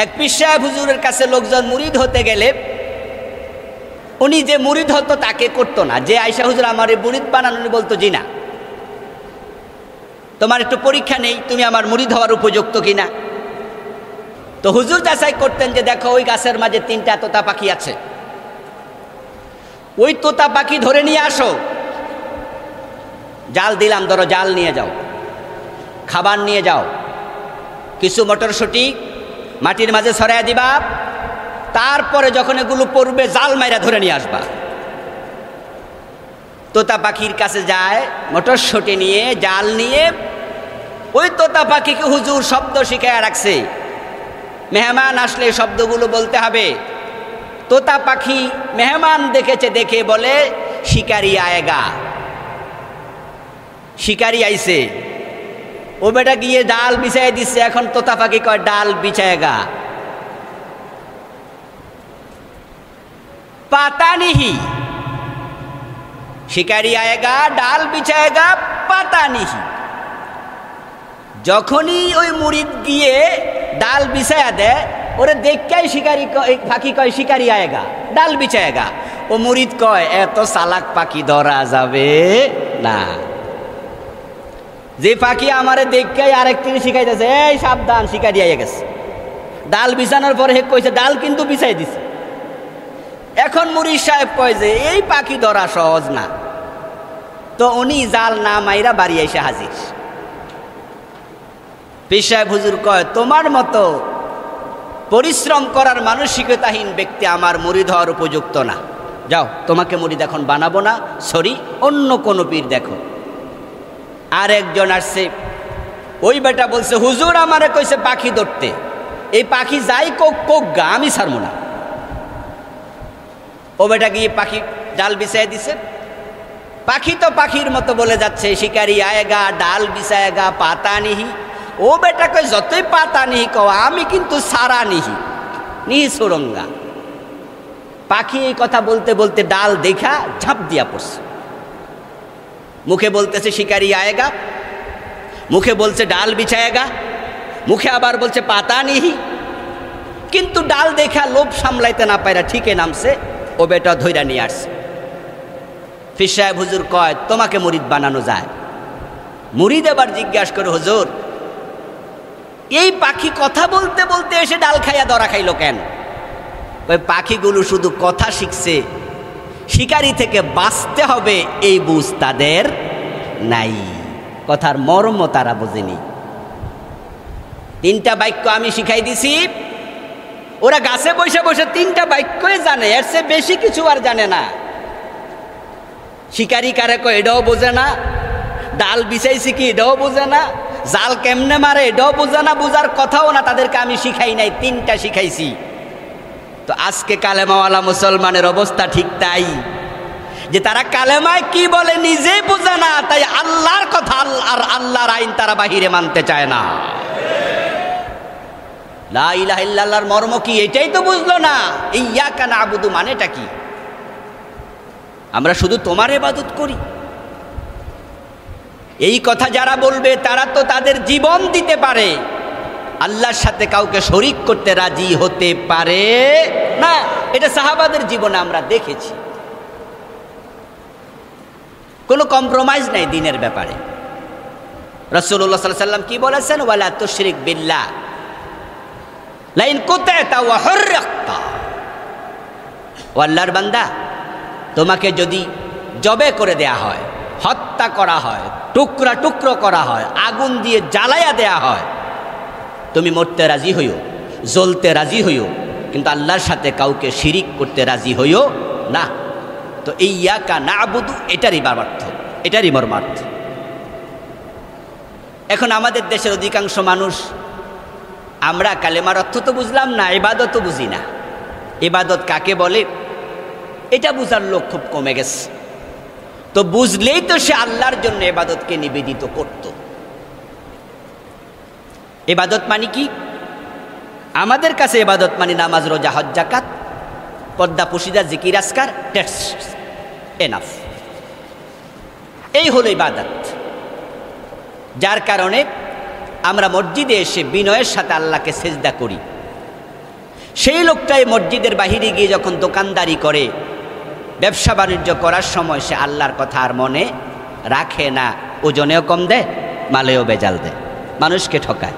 এক পীর সাহেব হুজুরের কাছে লোকজন মুরিদ হতে গেলে উনি যে মুরিদ হতো তাকে করতো না, যে আয়সা হুজুর আমার মুরিদ বানান, উনি বলতো জি না, তোমার একটু পরীক্ষা নেই, তুমি আমার মুরিদ হওয়ার উপযুক্ত কিনা। তো হুজুর যাচাই করতেন যে দেখো ওই গাছের মাঝে 3টা তোতা পাখি আছে, ওই তোতা পাখি ধরে নিয়ে আসো, জাল দিলাম, ধরো জাল নিয়ে যাও, খাবার নিয়ে যাও, কিছু মটরশুঁটি মাটির মাঝে ছড়াইয়া দিবা, তারপরে যখন এগুলো পড়বে জাল মাইরা ধরে নিয়ে আসবা। তোতা পাখির কাছে যায় মটরশুঁটি নিয়ে, জাল নিয়ে। ওই তোতা পাখিকে হুজুর শব্দ শিখাইয়া রাখছে, মেহমান আসলে শব্দগুলো বলতে হবে। তোতা পাখি মেহমান দেখেছে, দেখে বলে শিকারি আয়েগা, শিকারি আইছে। ও বেটা গিয়ে ডাল বিছাই দিচ্ছে, এখন তোতা পাখি কয় ডাল বিছায়েগা, পাতা নিহি, শিকারি আয়েগা ডাল বিছায়েগা পাতা নিহি। যখনই ওই মুরিদ গিয়ে ডাল বিছায়া দেয়, ওরে দেখকাই শিকারি পাখি কয় শিকারি আয়েগা ডাল বিছায়েগা। ও মুরিদ কয় এত চালাক পাখি ধরা যাবে না। যে পাখি আমারে দেখকাই আরেকটি শিখাইতেছে, এই সাবধান শিকারি আইয়া গেছে। ডাল বিছানোর পরে হে কইছে ডাল কিন্তু বিছাই দিছে। এখন মুরিদ সাহেব কয় যে এই পাখি ধরা সহজ না। তো উনি জাল না মাইরা বাড়ি এসে হাজির। পীর সাহেব হুজুর কয় তোমার মতো পরিশ্রম করার মানসিকতাহীন ব্যক্তি আমার মুরিদ হওয়ার উপযুক্ত না, যাও তোমাকে মুরিদ এখন বানাবো না, সরি অন্য কোনো পীর দেখো। আর একজন আসছে, ওই বেটা বলছে হুজুর আমারে কইছে পাখি ধরতে, এই পাখি যাই কোক কোক গা, আমি ছাড়বো না। ও বেটা গিয়ে পাখি ডাল বিছাই দিছে। পাখি তো পাখির মতো বলে যাচ্ছে শিকারি আয়েগা ডাল বিছায়েগা পাতা নিহি। ও বেটা কই যতই পাতা নিহি কও, আমি কিন্তু সারা নিহি, নিহি সুরঙ্গা। পাখি এই কথা বলতে বলতে ডাল দেখা ঝাঁপ দিয়া পড়ছে। মুখে বলতেছে শিকারি আয়েগা, মুখে বলছে ডাল বিছায়েগা, মুখে আবার বলছে পাতা নিহি। কিন্তু ডাল দেখা লোভ সামলাইতে না পাইরা ঠিকই নামছে। ও বেটা ধইরা নিয়ে আসছে। পীর সাহেব হুজুর কয় তোমাকে মুরিদ বানানো যায়। মুরিদ এবার জিজ্ঞাসা করে হুজুর এই পাখি কথা বলতে বলতে এসে ডাল খাইয়া ধরা খাইলো কেন? ওই পাখিগুলো শুধু কথা শিখছে, শিকারি থেকে বাঁচতে হবে এই বুঝ তাদের নাই, কথার মর্ম তারা বোঝেনি। 3টা বাক্য আমি শিখাই দিছি, ওরা গাছে বসে বসে 3টা বাক্যই জানে, এর চেয়ে বেশি কিছু আর জানে না। শিকারি কারে কয় এটাও বোঝে না, ডাল বিছাইছি কি এটাও বোঝে না, জাল কেমনে মারে এটাও বোঝে না, বোঝার কথাও না, তাদেরকে আমি শিখাই নাই, 3টা শিখাইছি। তো আজকে কালেমাওয়ালা মুসলমানের অবস্থা ঠিক তাই, যে তারা কালেমায় কি বলে নিজেই বোঝে না, তাই আল্লাহর কথা আর আল্লাহর আইন তারা বাহিরে মানতে চায় না। লা ইলাহা ইল্লাল্লাহর মর্ম কি এটাই তো বুঝলো না। ইয়াকা নাবুদু মানেটা কি? আমরা শুধু তোমার ইবাদত করি, এই কথা যারা বলবে তারা তো তাদের জীবন দিতে পারে, আল্লাহর সাথে কাউকে শরীক করতে রাজি হতে পারে না। এটা সাহাবাদের জীবনে আমরা দেখেছি, কোনো কম্প্রোমাইজ নাই দিনের ব্যাপারে। রাসূলুল্লাহ সাল্লাল্লাহু আলাইহি ওয়াসাল্লাম কি বলেছেন? ওয়ালা তুশরিক বিল্লাহ লাইন কুতাতা ওয়া হুররাক্তা। ও আল্লাহর বান্দা, তোমাকে যদি জবে করে দেয়া হয়, হত্যা করা হয়, টুকরা টুকরো করা হয়, আগুন দিয়ে জ্বালাইয়া দেয়া হয়, তুমি মরতে রাজি হইও, জ্বলতে রাজি হইও, কিন্তু আল্লাহর সাথে কাউকে শিরিক করতে রাজি হইও না। তো ইয়াকা নাবুদু এটারই বাবার্থ, এটারই মর্মার্থ। এখন আমাদের দেশের অধিকাংশ মানুষ আমরা কালেমার অর্থ তো বুঝলাম না, ইবাদতও বুঝি না। ইবাদত কাকে বলে এটা বুঝার লোক খুব কমে গেছে। তো বুঝলেই তো সে আল্লাহর জন্য ইবাদতকে নিবেদিত করত। ইবাদত মানে কি? আমাদের কাছে ইবাদত মানে নামাজ, রোজা, হজ, যাকাত, পর্দা, পুশিদা, জিকির, আজকার, দ্যাটস এনাফ। এই হলো ইবাদত, যার কারণে আমরা মসজিদে এসে বিনয়ের সাথে আল্লাহকে সেজদা করি। সেই লোকটাই মসজিদের বাহিরে গিয়ে যখন দোকানদারি করে, ব্যবসা বাণিজ্য করার সময় সে আল্লাহর কথা আর মনে রাখে না, ওজনেও কম দেয়, মালেও বেজাল দেয়, মানুষকে ঠকায়।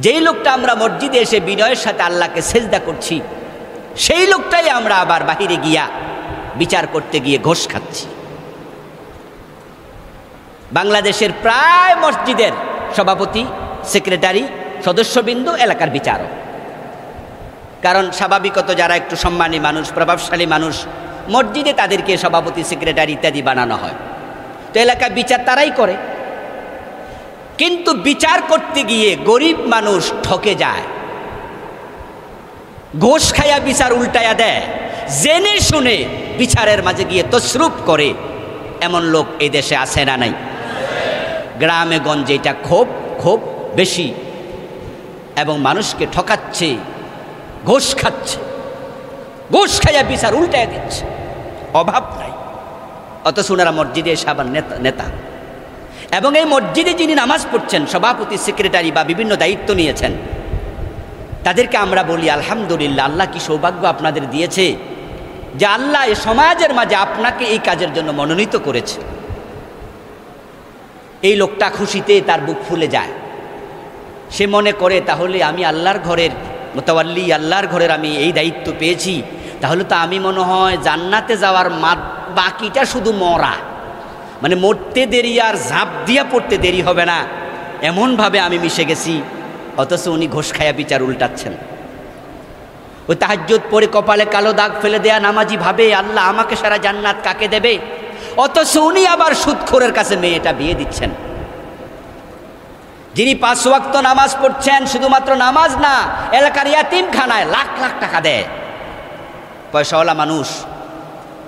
যেই লোকটা আমরা মসজিদে এসে বিনয়ের সাথে আল্লাহকে সেজদা করছি, সেই লোকটাই আমরা আবার বাহিরে গিয়া বিচার করতে গিয়ে ঘোষ খাচ্ছি। বাংলাদেশের প্রায় মসজিদের সভাপতি, সেক্রেটারি, সদস্যবৃন্দ এলাকার বিচারক। কারণ স্বাভাবিকত যারা একটু সম্মানী মানুষ, প্রভাবশালী মানুষ, মসজিদে তাদেরকে সভাপতি, সেক্রেটারি ইত্যাদি বানানো হয়, তো এলাকার বিচার তারাই করে। কিন্তু বিচার করতে গিয়ে গরিব মানুষ ঠকে যায়, ঘোষ খাইয়া বিচার উল্টায়া দেয়, জেনে শুনে বিচারের মাঝে গিয়ে তসরুপ করে, এমন লোক এই দেশে আছে না নাই? গ্রামে গঞ্জে এটা খুব খুব বেশি, এবং মানুষকে ঠকাচ্ছে, ঘোষ খাচ্ছে, ঘোষ খাইয়া বিচার উল্টায়া দিচ্ছে, অভাব নাই। অথচ ওনারা মসজিদে এসে আবার নেতা, এবং এই মসজিদে যিনি নামাজ পড়ছেন, সভাপতি, সেক্রেটারি বা বিভিন্ন দায়িত্ব নিয়েছেন, তাদেরকে আমরা বলি আলহামদুলিল্লাহ, আল্লাহ কি সৌভাগ্য আপনাদের দিয়েছে যে আল্লাহ এই সমাজের মাঝে আপনাকে এই কাজের জন্য মনোনীত করেছে। এই লোকটা খুশিতে তার বুক ফুলে যায়, সে মনে করে তাহলে আমি আল্লাহর ঘরের মুতাওয়াল্লি, আল্লাহর ঘরের আমি এই দায়িত্ব পেয়েছি, তাহলে তো আমি মনে হয় জান্নাতে যাওয়ার বাকিটা শুধু মরা, মানে মরতে দেরি আর ঝাঁপ দিয়া পড়তে দেরি হবে না, এমনভাবে আমি মিশে গেছি। অথচ উনি ঘোষ খায়া বিচার উল্টাচ্ছেন। ওই তাহাজ্জুদ পড়ে কপালে কালো দাগ ফেলে দেয়া নামাজি ভাবে আল্লাহ আমাকে সারা জান্নাত কাকে দেবে, অথচ উনি আবার সুদখোরের কাছে মেয়েটা বিয়ে দিচ্ছেন। যিনি 5 ওয়াক্ত নামাজ পড়ছেন, শুধুমাত্র নামাজ না, এলাকার ইয়াতিমখানায় লাখ লাখ টাকা দেয়, পয়সাওয়ালা মানুষ,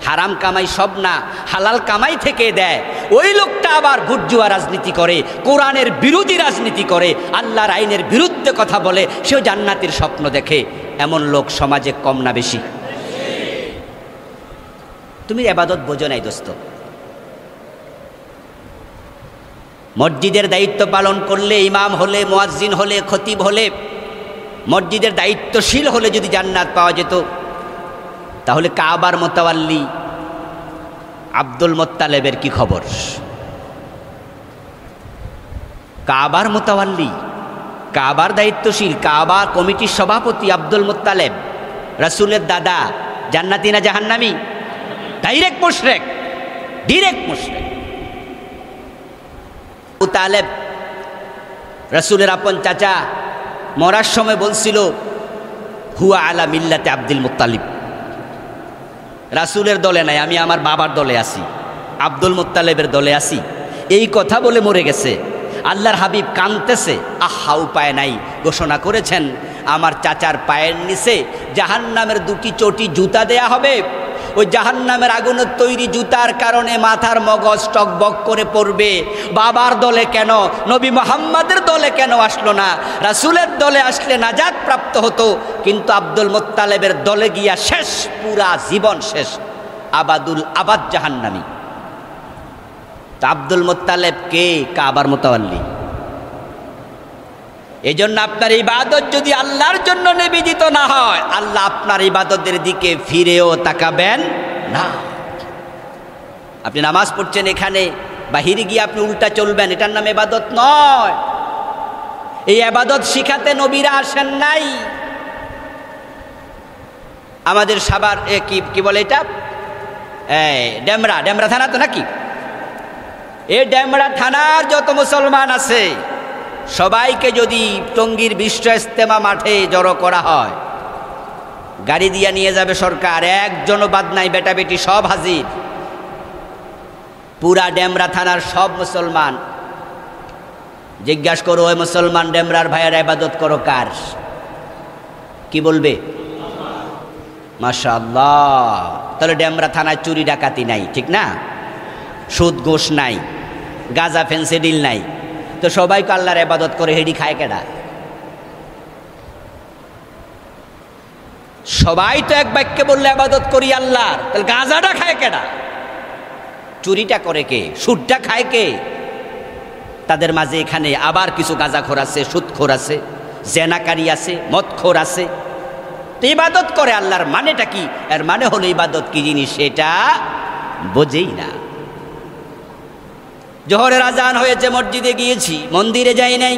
হারাম কামাই সব না, হালাল কামাই থেকে দেয়। ওই লোকটা আবার ভোটজুয়া রাজনীতি করে, কোরআনের বিরোধী রাজনীতি করে, আল্লাহর আইনের বিরুদ্ধে কথা বলে, সেও জান্নাতের স্বপ্ন দেখে। এমন লোক সমাজে কম না বেশি? তুমি ইবাদত বোঝো নাই দোস্ত। মসজিদের দায়িত্ব পালন করলে, ইমাম হলে, মুয়াজ্জিন হলে, খতিব হলে, মসজিদের দায়িত্বশীল হলে যদি জান্নাত পাওয়া যেত, তাহলে কাবার মুতাওয়াল্লি আব্দুল মুত্তালেবের কি খবর? কাবার মুতাওয়াল্লি, কাবার দায়িত্বশীল, কাবা কমিটির সভাপতি আব্দুল মুত্তালেব, রাসূলের দাদা, জান্নাতি না জাহান্নামী? ডাইরেক্ট মুশরিক, ডাইরেক্ট মুশরিক। আবু তালেব রাসূলের আপন চাচা, মরার সময় বলছিল হুয়া আলা মিল্লাতে আব্দুল মুত্তালিব, রাসূলের দলে নাই, আমি আমার বাবার দলে আছি, আব্দুল মুত্তালেবের দলে আছি, এই কথা বলে মরে গেছে। আল্লাহর হাবিব কাঁদতেছে, আহা উপায় নাই, ঘোষণা করেছেন আমার চাচার পায়ের নিচে জাহান্নামের 2টি চটি জুতা দেয়া হবে। ওই জাহান্নামের আগুনের তৈরি জুতার কারণে মাথার মগজ টকবক করে পড়বে। বাবার দলে কেন, নবী মুহাম্মাদের দলে কেন আসলো না? রাসূলের দলে আসলে নাজাত প্রাপ্ত হতো, কিন্তু আব্দুল মুত্তালেবের দলে গিয়া শেষ, পুরা জীবন শেষ, আবাদুল আবাদ জাহান্নামী। তা আব্দুল মুত্তালেব কে? কাবার মুতাওয়াল্লি। এই জন্য আপনার ইবাদত যদি আল্লাহর জন্য নিবেদিত না হয়, আল্লাহ আপনার ইবাদতের দিকে ফিরেও তাকাবেন না। আপনি নামাজ পড়ছেন, এখানে বাহিরে গিয়ে আপনি উল্টা চলবেন, এটার নাম ইবাদত নয়। এই ইবাদত শিখাতে নবীরা আসেন নাই। আমাদের সাভার কি বলে এটা, ডেমরা থানা তো নাকি? এই ডেমরা থানার যত মুসলমান আছে সবাইকে যদি টঙ্গীর বিশ্ব ইজতেমা মাঠে জড়ো করা হয়, গাড়ি দিয়ে নিয়ে যাবে সরকার, একজনও বাদ নাই, বেটা বেটি সব হাজির। পুরা ডেমরা থানার সব মুসলমান, জিজ্ঞাসা করো ওই মুসলমান ডেমরার ভাইয়েরা ইবাদত করো কার? কি বলবে? মাশাআল্লাহ। তাহলে ডেমরা থানায় চুরি ডাকাতি নাই, ঠিক না? সুদ ঘোষ নাই, গাঁজা ফেন্সিডিল নাই, তো সবাইকে আল্লাহর ইবাদত করে, হেডি খায় কেডা? সবাই তো এক বাক্যে বললে ইবাদত করি আল্লাহর, তাহলে গাঁজাটা খায় কেডা? চুরিটা করে কে? সুদটা খায় কে? তাদের মাঝে এখানে আবার কিছু গাঁজাখোর আছে, সুদখোর আছে, জেনাকারী আছে, মদখোর আছে, তো ইবাদত করে আল্লাহর মানেটা কি? এর মানে হলো ইবাদত কি জিনিস সেটা বোঝেই না। জোহরের আজান হয়েছে, মসজিদে গিয়েছি, মন্দিরে যাই নাই।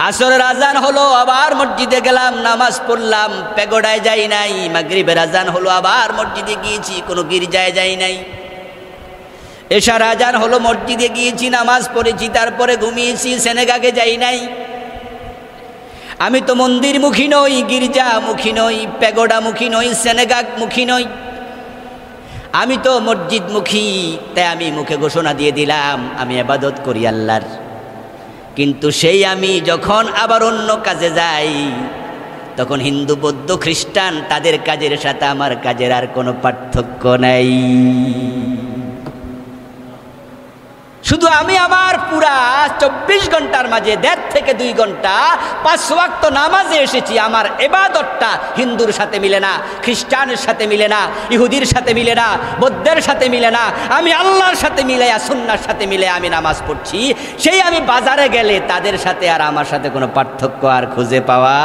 আসরের আজান হলো, আবার মসজিদে গেলাম, নামাজ পড়লাম, পেগোডায় যাই নাই। মাগরিবের আজান হলো, আবার মসজিদে গিয়েছি, কোনো গির্জায় যাই নাই। এশার আজান হলো, মসজিদে গিয়েছি, নামাজ পড়েছি, তারপরে ঘুমিয়েছি, সেনেগাকে যাই নাই। আমি তো মন্দিরমুখী নই, গির্জামুখী নই, পেগোডামুখী নই, সেনেগামুখী নই, আমি তো মসজিদমুখী। তাই আমি মুখে ঘোষণা দিয়ে দিলাম আমি ইবাদত করি আল্লাহর। কিন্তু সেই আমি যখন আবার অন্য কাজে যাই, তখন হিন্দু, বৌদ্ধ, খ্রিস্টান তাদের কাজের সাথে আমার কাজের আর কোনো পার্থক্য নাই। শুধু আমি আমার পুরা 24 ঘন্টার মাঝে 1.5 থেকে 2 ঘন্টা 5 ওয়াক্ত নামাজে এসেছি। আমার ইবাদতটা হিন্দুর সাথে মিলে না, খ্রিস্টানের সাথে মিলে না, ইহুদির সাথে মিলে না, বৌদ্ধের সাথে মিলে না। আমি আল্লাহর সাথে মিলে, সুন্নাহর সাথে মিলে আমি নামাজ পড়ছি। সেই আমি বাজারে গেলে তাদের সাথে আর আমার সাথে কোনো পার্থক্য আর খুঁজে পাওয়া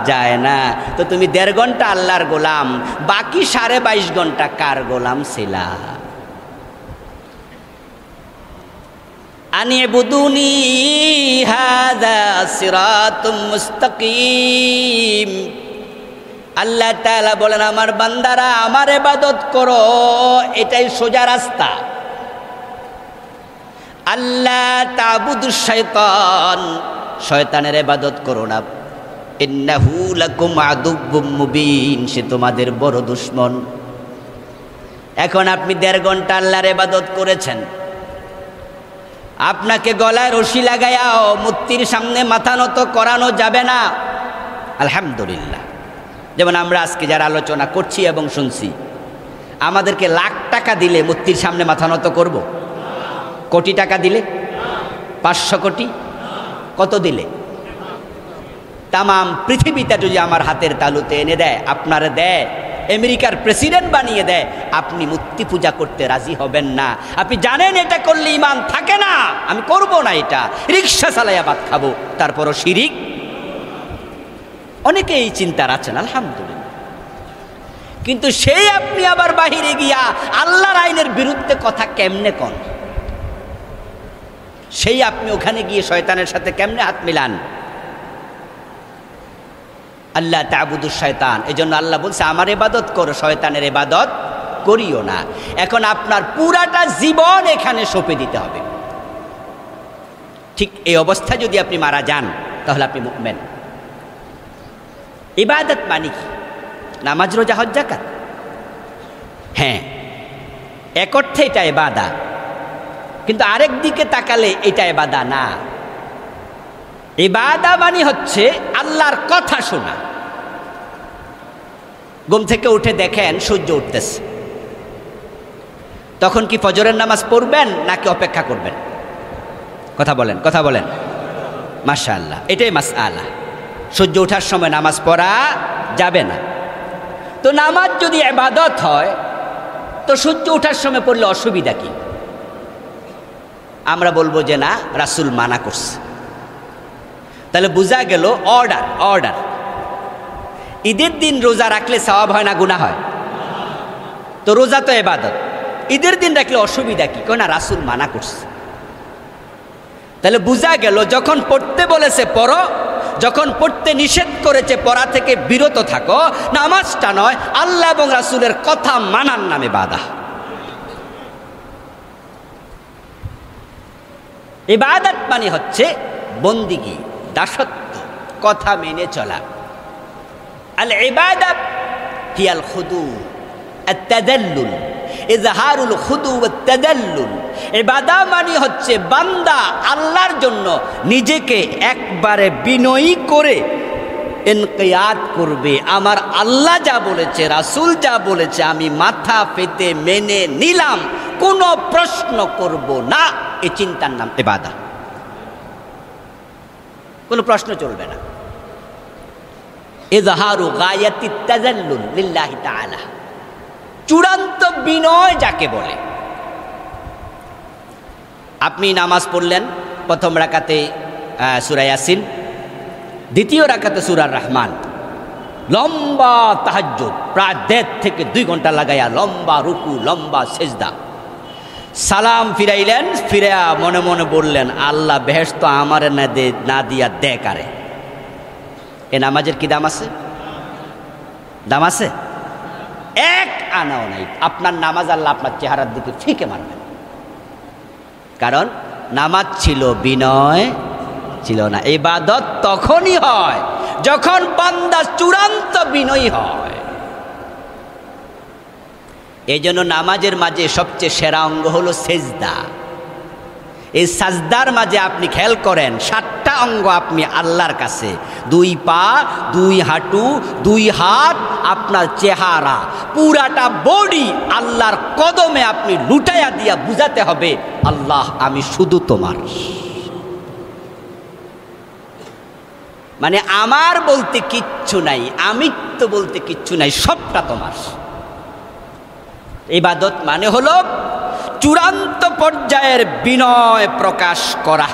যায় না। তো তুমি 1.5 ঘন্টা আল্লাহর গোলাম, বাকি 22.5 ঘন্টা কার গোলাম ছিলা? আনিবুদুনি হাযা সিরাতুম মুস্তাকিম। আল্লাহ তাআলা বলেন, আমার বান্দারা আমার ইবাদত করো, এটাই সোজা রাস্তা। আল্লাহ তা'বুদুশ শাইতান, শয়তানের ইবাদত করো না। ইন্নাহু লাকুম আদুব্বুম মুবিন, সে তোমাদের বড় দুশমন। এখন আপনি 1.5 ঘন্টা আল্লাহর ইবাদত করেছেন, আপনাকে গলায় রশি লাগায়াও মূর্তির সামনে মাথা নত করানো যাবে না। আলহামদুলিল্লাহ, যেমন আমরা আজকে যারা আলোচনা করছি এবং শুনছি, আমাদেরকে লাখ টাকা দিলে মূর্তির সামনে মাথা নত করব? কোটি টাকা দিলে? 500 কোটি? কত দিলে? তামাম পৃথিবীটা যদি আমার হাতের তালুতে এনে দেয়, আপনারা দেয়, আমেরিকার প্রেসিডেন্ট বানিয়ে দেয়, আপনি মূর্তি পূজা করতে রাজি হবেন না। আপনি জানেন এটা করলে ঈমান থাকে না, আমি করব না এটা, রিক্সা চালাইয়া ভাত খাবো, তারপরও শিরিক। অনেকে এই চিন্তার আছেন, আলহামদুলিল্লাহ। কিন্তু সেই আপনি আবার বাহিরে গিয়া আল্লাহর আইনের বিরুদ্ধে কথা কেমনে কন? সেই আপনি ওখানে গিয়ে শয়তানের সাথে কেমনে হাত মিলান? আল্লাহ তা'বুদুশ শাইতান, এজন্য আল্লাহ বলছে আমার ইবাদত করো, শয়তানের ইবাদত করিও না। এখন আপনার পুরাটা জীবন এখানে সঁপে দিতে হবে। ঠিক এই অবস্থায় যদি আপনি মারা যান, তাহলে আপনি মুমিন। ইবাদত মানে কি? নামাজ, রোজা, হজ, যাকাত। হ্যাঁ, এক অর্থে এটা ইবাদত, কিন্তু আরেক দিকে তাকালে এটা ইবাদত না। ইবাদত মানে হচ্ছে আল্লাহর কথা শোনা। ঘুম থেকে উঠে দেখেন সূর্য উঠতেছে, তখন কি ফজরের নামাজ পড়বেন নাকি অপেক্ষা করবেন? কথা বলেন, কথা বলেন। মাশাআল্লাহ, এটাই মাসআলা। সূর্য ওঠার সময় নামাজ পড়া যাবে না। তো নামাজ যদি ইবাদত হয়, তো সূর্য ওঠার সময় পড়লে অসুবিধা কি? আমরা বলবো যে না, রাসূল মানা করছে। তাহলে বোঝা গেল অর্ডার, অর্ডার। ঈদের দিন রোজা রাখলে সওয়াব হয় না গুনাহ হয়? তো রোজা তো ইবাদত, ঈদের দিন রাখলে অসুবিধা কি? কই না, রাসূল মানা করছে। তাহলে বোঝা গেল যখন পড়তে বলেছে পড়ো, যখন পড়তে নিষেধ করেছে পড়া থেকে বিরত থাকো। নামাজটা নয়, আল্লাহ এবং রাসূলের কথা মানার নামে বাধা। ইবাদত মানে হচ্ছে বন্দিগি, দাসত্ব, কথা মেনে চলা। আল ইবাদত হিয়াল খুদু আত-তাদাল্লুল, ইজহারুল খুদু ওয়াত-তাদাল্লুল। ইবাদত মানে হচ্ছে বান্দা আল্লাহর জন্য নিজেকে একবারে বিনয়ী করে ইনকিয়াদ করবে। আমার আল্লাহ যা বলেছে, রাসূল যা বলেছে, আমি মাথা পেতে মেনে নিলাম, কোনো প্রশ্ন করব না। এই চিন্তার নাম ইবাদত। কোনো প্রশ্ন চলবে না। ইজহারু গায়াতিত তাযাল্লুল লিল্লাহি তাআলা, চূড়ান্ত বিনয় যাকে বলে। আপনি নামাজ পড়লেন, প্রথম রাকাতে সূরা ইয়াসিন, দ্বিতীয় রাকাতে সূরা রহমান, লম্বা তাহাজ্জুদ, প্রায় 1.5 থেকে 2 ঘন্টা লাগাইয়া লম্বা রুকু, লম্বা সেজদা। সালাম ফিরাইলেন, ফিরা মনে মনে বললেন, আল্লাহ বেহেশত আমারে না দিয়া দে কারে। এ নামাজের কি দাম আছে? দাম আছে? 1 আনাও নাই। আপনার নামাজ আল্লাহ আপনার চেহারার দিকে ফিকে মারবেন, কারণ নামাজ ছিল, বিনয় ছিল না। ইবাদত তখনই হয় যখন বান্দা চূড়ান্ত বিনয়ী হয়। এই জন্য নামাজের মাঝে সবচেয়ে সেরা অঙ্গ হলো সেজদা। এই সাজদার মাঝে আপনি খেয়াল করেন 7টা অঙ্গ আপনি আল্লাহর কাছে, 2 পা, 2 হাঁটু, 2 হাত, আপনার চেহারা, পুরাটা বডি আল্লাহর কদমে আপনি লুটাইয়া দিয়া বুঝাতে হবে, আল্লাহ আমি শুধু তোমার। মানে আমার বলতে কিচ্ছু নাই, আমিত্ব বলতে কিচ্ছু নাই, সবটা তোমার। ইবাদত মানে হলো চূড়ান্ত পর্যায়ের বিনয় প্রকাশ করা।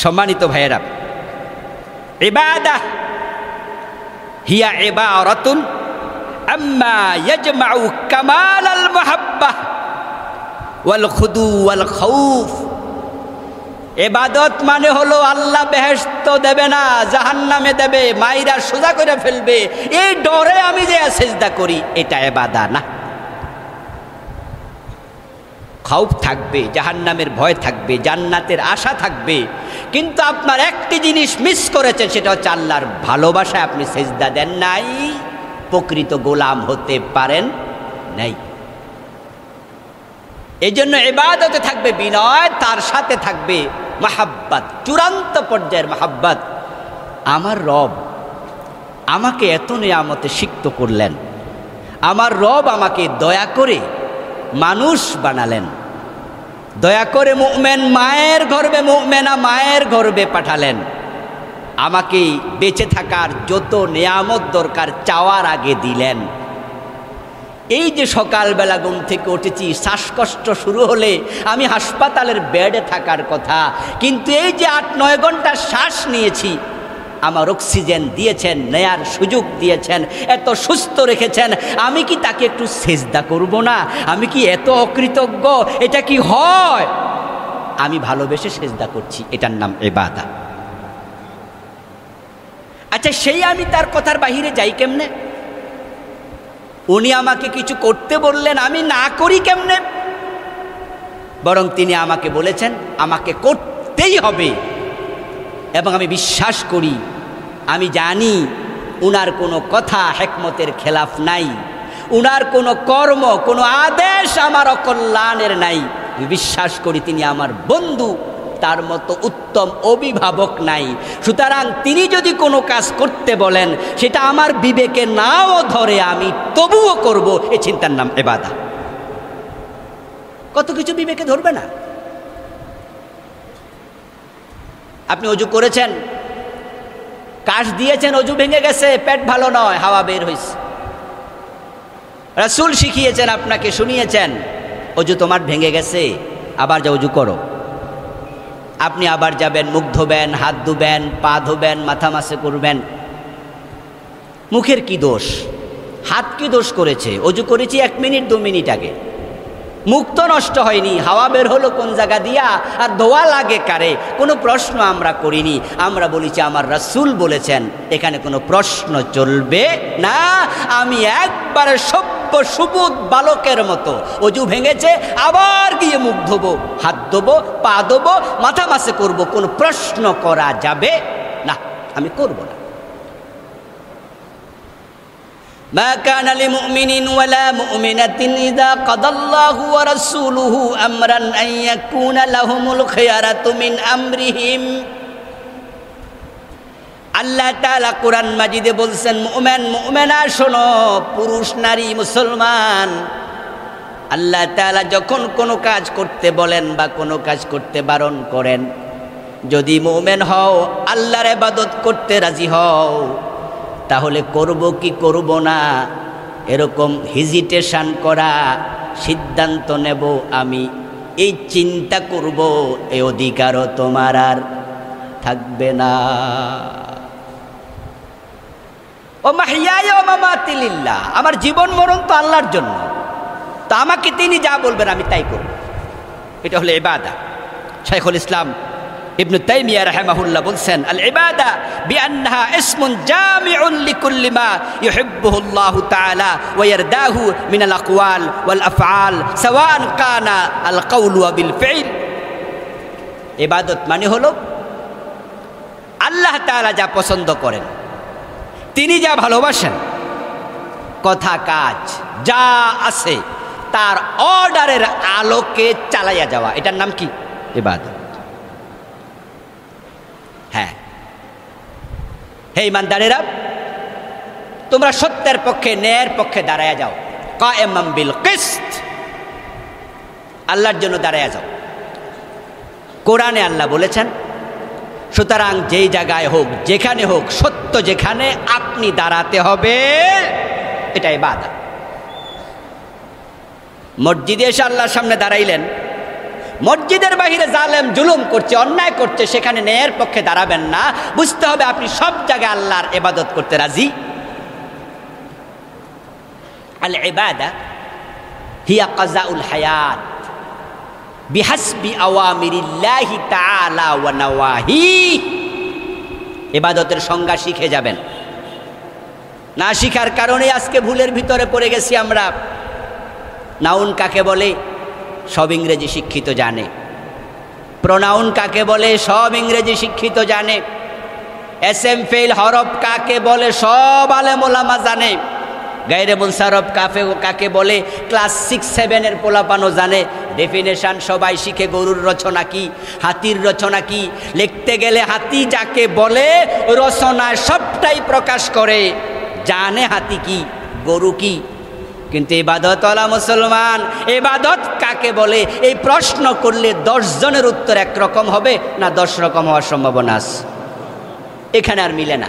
সম্মানিত ভাইয়েরা, ইবাদাহ হিয়া ইবারাতুন আম্মা ইয়াজমাউ কামাল আল মুহাব্বাহ ওয়াল খুদু ওয়াল খাউফ। ইবাদত মানে হলো আল্লাহ বেহেশত দেবে না, জাহান্নামে দেবে, মাইরা সোজা করে ফেলবে, এই ডরে আমি যে সিজদা করি, এটা ইবাদত না। খাউফ থাকবে, জাহান্নামের ভয় থাকবে, জান্নাতের আশা থাকবে, কিন্তু আপনার একটি জিনিস মিস করেছেন, সেটা হচ্ছে আল্লাহর ভালোবাসায় আপনি সিজদা দেন নাই, প্রকৃত গোলাম হতে পারেন নাই। এই জন্য ইবাদতে থাকবে বিনয়, তার সাথে থাকবে মাহাব্বাত, চূড়ান্ত পর্যায়ের মাহাব্বাত। আমার রব আমাকে এত নিয়ামতে সিক্ত করলেন, আমার রব আমাকে দয়া করে মানুষ বানালেন, দয়া করে মুমিন মায়ের গর্ভে, মুমিনা মায়ের গর্ভে পাঠালেন, আমাকে বেঁচে থাকার যত নিয়ামত দরকার চাওয়ার আগে দিলেন। এই যে সকালবেলা ঘুম থেকে উঠেছি, শ্বাসকষ্ট শুরু হলে আমি হাসপাতালের বেডে থাকার কথা, কিন্তু এই যে 8-9 ঘন্টা শ্বাস নিয়েছি, আমার অক্সিজেন দিয়েছেন, নেয়ার সুযোগ দিয়েছেন, এত সুস্থ রেখেছেন, আমি কি তাকে একটু সেজদা করব না? আমি কি এত অকৃতজ্ঞ? এটা কি হয়? আমি ভালোবেসে সেজদা করছি, এটার নাম ইবাদত। আচ্ছা, সেই আমি তার কথার বাহিরে যাই কেমনে? উনি আমাকে কিছু করতে বললেন, আমি না করি কেমনে? বরং তিনি আমাকে বলেছেন আমাকে করতেই হবে, এবং আমি বিশ্বাস করি, আমি জানি উনার কোনো কথা হিকমতের খেলাফ নাই, উনার কোনো কর্ম, কোনো আদেশ আমার অকল্যাণের নাই। আমি বিশ্বাস করি তিনি আমার বন্ধু, তার মতো উত্তম অভিভাবক নাই। সুতরাং তিনি যদি কোনো কাজ করতে বলেন, সেটা আমার বিবেকে নাও ধরে, আমি তবুও করব, এই চিন্তার নাম ইবাদত। কত কিছু বিবেকে ধরবে না। আপনি অজু করেছেন, কাশ দিয়েছেন, অজু ভেঙে গেছে, পেট ভালো নয়, হাওয়া বের হয়েছে, রাসূল শিখিয়েছেন, আপনাকে শুনিয়েছেন, অজু তোমার ভেঙে গেছে, আবার যা অজু করো। আপনি আবার যাবেন, মুখ ধোবেন, হাত ধুবেন, পা ধোবেন, মাথা মাসে করবেন। মুখের কি দোষ? হাত কি দোষ করেছে? অজু করেছি 1 মিনিট 2 মিনিট আগে, মুখ তো নষ্ট হয়নি, হাওয়া বের হলো কোন জায়গা দিয়া, আর ধোয়া লাগে কারে? কোনো প্রশ্ন আমরা করিনি, আমরা বলেছি আমার রাসূল বলেছেন, এখানে কোনো প্রশ্ন চলবে না। আমি একবারে সভ্য সুবোধ বালকের মতো, অজু ভেঙেছে আবার গিয়ে মুখ ধোবো, হাত ধোবো, পা ধোবো, মাথা মাসে করবো, কোনো প্রশ্ন করা যাবে না, আমি করব না। ما كان لمؤمن ولا مؤمنة إذا قضى الله ورسوله أمرا أن يكون لهم الخيرة من أمرهم। আল্লাহ তাআলা কোরআন মাজিদে বলছেন, মুমিন মুমিনা শোনো, পুরুষ নারী মুসলমান, আল্লাহ তাআলা যখন কোনো কাজ করতে বলেন বা কোনো কাজ করতে বারণ করেন, যদি মুমিন হও, আল্লাহর ইবাদত করতে রাজি হও, তাহলে করব কি করব না এরকম হেজিটেশন করা, সিদ্ধান্ত নেব আমি, এই চিন্তা করব, এই অধিকারও তোমার আর থাকবে না। ও মাহইয়ায়া ওয়া মামাতি লিল্লাহ, আমার জীবন মরণ তো আল্লাহর জন্য, তো আমাকে তিনি যা বলবেন আমি তাই করব। এটা হলো ইবাদত। শাইখুল ইসলাম ইবনে তাইমিয়া রাহিমাহুল্লাহ বলছেন, আল ইবাদা বিআন্নাহা ইসমুন জামিউন লিকুল্লি মা ইউহিব্বুহু আল্লাহু তাআলা ওয়া ইয়ারদাহু মিনাল আকওয়াল ওয়াল আফআল সাওয়ান কানা আল কাওলু বিল ফি'ল। ইবাদত মানে হলো আল্লাহ তাআলা যা পছন্দ করেন, তিনি যা ভালোবাসেন, কথা কাজ যা আছে তার অর্ডারের আলোকে চালাইয়া যাওয়া, এটার নাম কি? ইবাদত। হ্যাঁ, হে ইমানদারেরা, তোমরা সত্যের পক্ষে, ন্যায়ের পক্ষে দাঁড়ায়া যাও। কায়েমান বিল কিসত, আল্লাহর জন্য দাঁড়ায়া যাও। কোরআনে আল্লাহ বলেছেন, সুতরাং যেই জায়গায় হোক, যেখানে হোক, সত্য যেখানে আপনি দাঁড়াতে হবে, এটা ইবাদত। মসজিদে এসে আল্লাহর সামনে দাঁড়াইলেন, মসজিদের বাহিরে জালেম জুলুম করছে, অন্যায় করছে, সেখানে ন্যায়ের পক্ষে দাঁড়াবেন না। বুঝতে হবে আপনি সব জায়গায় আল্লাহর ইবাদত করতে রাজি। আল ইবাদা হিয়া কাযাউল হায়াত বিহাসবি আওয়ামিরিল্লাহি তাআলা ওয়া নাওয়াহি। ইবাদতের সংজ্ঞা শিখে যাবেন, না শিখার কারণে আজকে ভুলের ভিতরে পড়ে গেছি আমরা। নাউন কাকে বলে সব ইংরেজি শিক্ষিত জানে, প্রোনাউন কাকে বলে সব ইংরেজি শিক্ষিত জানে, এসএম ফেল হরফ কাকে বলে সব আলেম ওলামা জানে, গায়রে মুনসারফ কাকে বলে ক্লাস 6-7 পোলাপানো জানে, ডেফিনেশন সবাই শিখে। গরুর রচনা কি, হাতির রচনা কি, লিখতে গেলে হাতি যাকে বলে রচনায় সবটাই প্রকাশ করে, জানে হাতি কি, গরু কি। কিন্তু ইবাদতওয়ালা মুসলমান, ইবাদত কাকে বলে এই প্রশ্ন করলে 10 জনের উত্তর একরকম হবে না 10 রকম হওয়ার সম্ভাবনা আছে। এখানে আর মিলে না।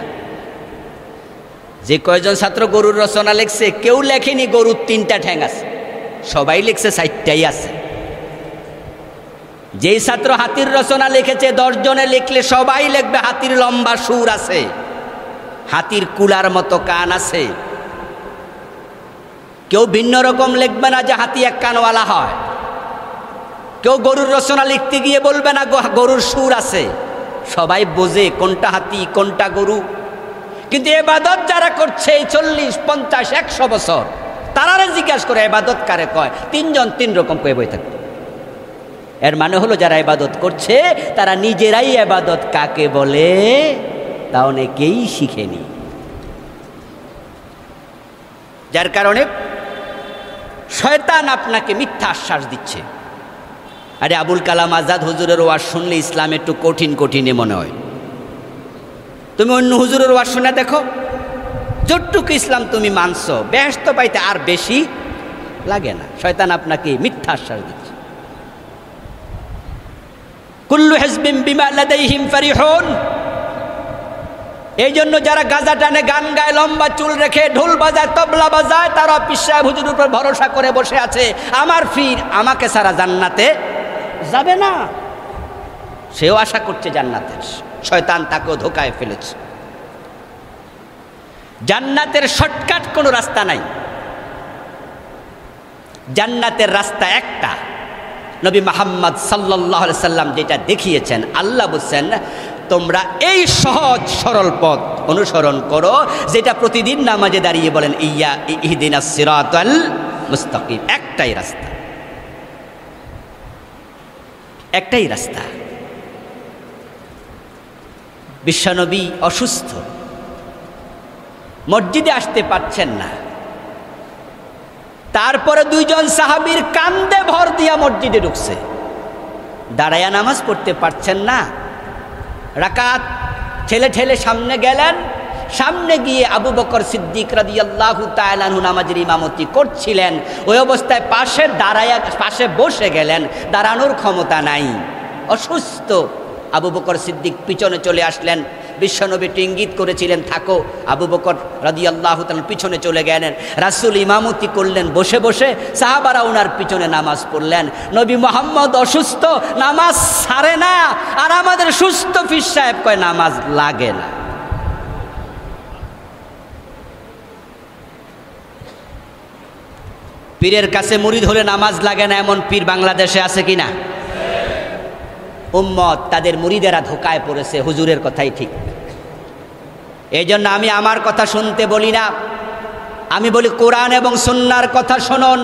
যে কয়জন ছাত্র গরুর রচনা লিখছে, কেউ লেখেনি গরুর 3টা ঠ্যাং আছে, সবাই লিখছে 4টাই আছে। যেই ছাত্র হাতির রচনা লিখেছে, 10 জনে লিখলে সবাই লিখবে হাতির লম্বা সুর আছে, হাতির কুলার মতো কান আছে। কেউ ভিন্ন রকম লিখবে না যে হাতি এক কানওয়ালা হয়। কেউ গরুর রচনা লিখতে গিয়ে বলবে না গরুর সুর আছে। সবাই বোঝে কোনটা হাতি কোনটা গরু। কিন্তু ইবাদত যারা করছে 40, 50, 100 বছর, তারা জিজ্ঞাসা করে ইবাদত কারে কয়, 3 জন 3 রকম কয়ে বই থাকে। এর মানে হলো যারা ইবাদত করছে তারা নিজেরাই ইবাদত কাকে বলে তা অনেকেই শিখেনি। যার কারণে শয়তান আপনাকে মিথ্যা আশ্বাস দিচ্ছে। আরে আবুল কালাম আজাদ হুজুরের ওয়াজ শুনলে ইসলাম একটু কঠিন কঠিনই মনে হয়। তুমি অন্য হুজুরের ওয়াজ শুনে দেখো, যতটুকু ইসলাম তুমি মানছো, বেহেশত পাইতে আর বেশি লাগে না। শয়তান আপনাকে মিথ্যা আশ্বাস দিচ্ছে। কুল্লু হিজবিন বিমা লাদাইহিম ফারিহুন। এই জন্য যারা গাঁজা টানে, গান গায়, লম্বা চুল রেখে, ঢোল বাজায়, তবলা বাজায়, তারা পীর সাহেব হুজুরের উপর ভরসা করে বসে আছে, আমার ফির আমাকে সারা জান্নাতে যাবে না। সেও আশা করছে জান্নাতের। শয়তান তাকেও ধোকায় ফেলেছে। জান্নাতের শর্টকাট কোনো রাস্তা নাই, জান্নাতের রাস্তা একটা। নবী মুহাম্মদ সাল্লাল্লাহু আলাইহি সাল্লাম যেটা দেখিয়েছেন, আল্লাহ বলছেন তোমরা এই সহজ সরল পথ অনুসরণ করো, যেটা প্রতিদিন নামাজে দাঁড়িয়ে বলেন ইয়া ইহদিনাস সিরাতাল মুস্তাকিম। একটাই রাস্তা, একটাই রাস্তা। বিশ্বনবী অসুস্থ, মসজিদে আসতে পারছেন না। তারপরে 2 জন সাহাবীর কান্দে ভর দিয়া মসজিদে ঢুকছে, দাঁড়ায়া নামাজ পড়তে পারছেন না। রাকাত ঠেলে ঠেলে সামনে গেলেন। সামনে গিয়ে আবু বকর সিদ্দিক রাদিয়াল্লাহু তাআলা আনহু নামাজের ইমামতি করছিলেন। ওই অবস্থায় পাশে বসে গেলেন, দাঁড়ানোর ক্ষমতা নাই, অসুস্থ। আবু বকর সিদ্দিক পিছনে চলে আসলেন। বিশ্বনবী ইঙ্গিত করেছিলেন থাকো, আবু বকর রাদিয়াল্লাহু তাআলা পিছনে চলে গেলেন। রাসূল ইমামতি করলেন বসে বসে, সাহাবারা ওনার পিছনে নামাজ পড়লেন। নবী মুহাম্মদ অসুস্থ, নামাজ ছাড়ে না, আর আমাদের সুস্থ পীর সাহেব কয় নামাজ লাগে না। পীরের কাছে মুরিদ হলে নামাজ লাগে না এমন পীর বাংলাদেশে আছে কিনা? উম্মত তাদের মুরিদেরা ধোকায় পড়েছে, হুজুরের কথাই ঠিক। এই জন্য আমি আমার কথা শুনতে বলি না, আমি বলি কোরআন এবং সুন্নাহর কথা শুনুন।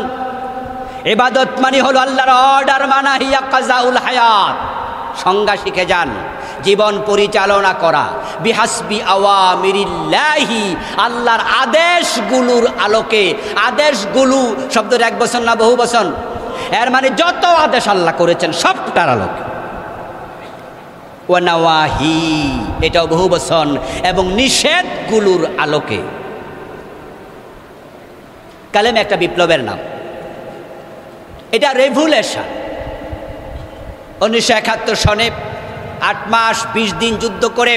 ইবাদত মানে হলো আল্লাহর অর্ডার মানা, হিয়া কাযাউল হায়াত। সংজ্ঞা শিখে যান, জীবন পরিচালনা করা বিহাসবি আওয়ামিরিল্লাহি, আল্লাহর আদেশগুলোর আলোকে। আদেশগুলো শব্দের এক বচন না বহু বচন? এর মানে যত আদেশ আল্লাহ করেছেন সবটার আলোকে। ওয়া নাওয়াহি, এটাও বহু বচন, এবং নিষেধগুলোর আলোকে। কালেমা একটা বিপ্লবের নাম, এটা রেভুলেশন। 1971 সনে 8 মাস 20 দিন যুদ্ধ করে,